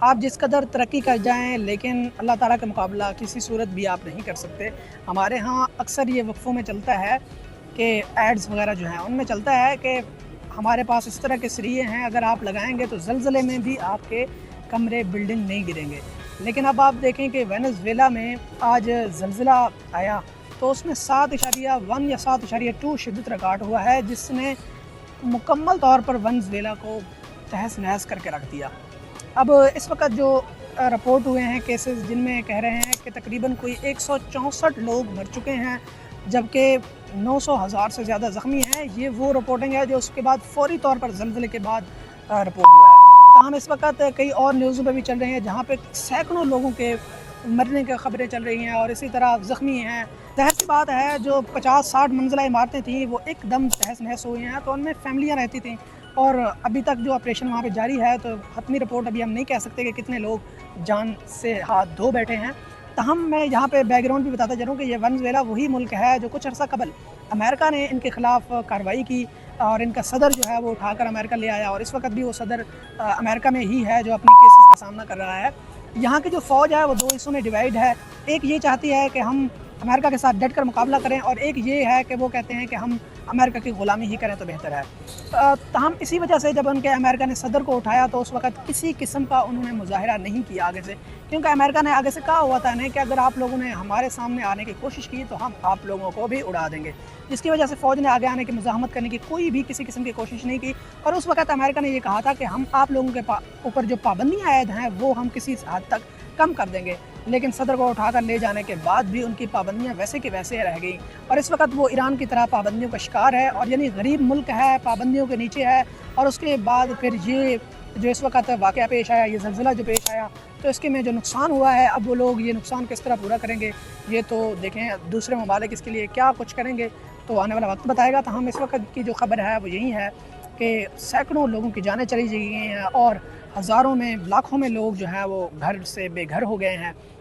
آپ جس قدر ترقی کر جائیں لیکن اللہ تعالیٰ کا مقابلہ کسی صورت بھی آپ نہیں کر سکتے۔ ہمارے ہاں اکثر یہ وقفوں میں چلتا ہے کہ ایڈز وغیرہ جو ہیں ان میں چلتا ہے کہ ہمارے پاس اس طرح کے سریے ہیں، اگر آپ لگائیں گے تو زلزلے میں بھی آپ کے کمرے بلڈنگ نہیں گریں گے۔ لیکن اب آپ دیکھیں کہ وینزویلا میں آج زلزلہ آیا تو اس میں 7.1 یا 7.2 شدت ریکارڈ ہوا ہے، جس نے مکمل طور پر وینزویلا کو تہس نہس کر کے رکھ دیا۔ اب اس وقت جو رپورٹ ہوئے ہیں کیسز، جن میں کہہ رہے ہیں کہ تقریباً کوئی 164 لوگ مر چکے ہیں جبکہ 900,000 سے زیادہ زخمی ہیں۔ یہ وہ رپورٹنگ ہے جو اس کے بعد فوری طور پر زلزلے کے بعد رپورٹ ہوا ہے۔ تاہم اس وقت کئی اور نیوزوں پہ بھی چل رہے ہیں جہاں پہ سینکڑوں لوگوں کے مرنے کی خبریں چل رہی ہیں اور اسی طرح زخمی ہیں۔ ظاہر سی بات ہے جو 50-60 منزلہ عمارتیں تھیں وہ ایک دم تہس نہس ہوئی ہیں، تو ان میں فیملیاں رہتی تھیں اور ابھی تک جو آپریشن وہاں پہ جاری ہے، تو حتمی رپورٹ ابھی ہم نہیں کہہ سکتے کہ کتنے لوگ جان سے ہاتھ دھو بیٹھے ہیں۔ تاہم میں یہاں پہ بیک گراؤنڈ بھی بتاتا چلوں کہ یہ وینزویلا وہی ملک ہے جو کچھ عرصہ قبل امریکہ نے ان کے خلاف کارروائی کی اور ان کا صدر جو ہے وہ اٹھا کر امریکہ لے آیا، اور اس وقت بھی وہ صدر امریکہ میں ہی ہے جو اپنی کیسز کا سامنا کر رہا ہے۔ یہاں کی جو فوج ہے وہ دو حصوں میں ڈیوائیڈ ہے، ایک یہ چاہتی ہے کہ ہم امریکہ کے ساتھ ڈٹ کر مقابلہ کریں، اور ایک یہ ہے کہ وہ کہتے ہیں کہ ہم امریکہ کی غلامی ہی کریں تو بہتر ہے۔ تاہم اسی وجہ سے جب ان کے امریکہ نے صدر کو اٹھایا تو اس وقت کسی قسم کا انہوں نے مظاہرہ نہیں کیا آگے سے، کیونکہ امریکہ نے آگے سے کہا ہوا تھا کہ اگر آپ لوگوں نے ہمارے سامنے آنے کی کوشش کی تو ہم آپ لوگوں کو بھی اڑا دیں گے، جس کی وجہ سے فوج نے آگے آنے کی مزاحمت کرنے کی کوئی بھی کسی قسم کی کوشش نہیں کی۔ اور اس وقت امریکہ نے یہ کہا تھا کہ ہم آپ لوگوں کے اوپر جو پابندیاں عائد ہیں وہ ہم کسی حد تک کم کر دیں گے، لیکن صدر کو اٹھا کر لے جانے کے بعد بھی ان کی پابندیاں ویسے کہ ویسے رہ گئیں، اور اس وقت وہ ایران کی طرح پابندیوں کا شکار ہے، اور یعنی غریب ملک ہے، پابندیوں کے نیچے ہے۔ اور اس کے بعد پھر یہ جو اس وقت واقعہ پیش آیا، یہ زلزلہ جو پیش آیا، تو اس کے میں جو نقصان ہوا ہے، اب وہ لوگ یہ نقصان کس طرح پورا کریں گے یہ تو دیکھیں، دوسرے ممالک اس کے لیے کیا کچھ کریں گے تو آنے والا وقت بتائے گا۔ تو ہم اس وقت کی جو خبر ہے وہ یہی ہے کہ سینکڑوں لوگوں کی جانیں چلی گئی ہیں اور ہزاروں میں لاکھوں میں لوگ جو ہیں وہ گھر سے بے گھر ہو گئے ہیں۔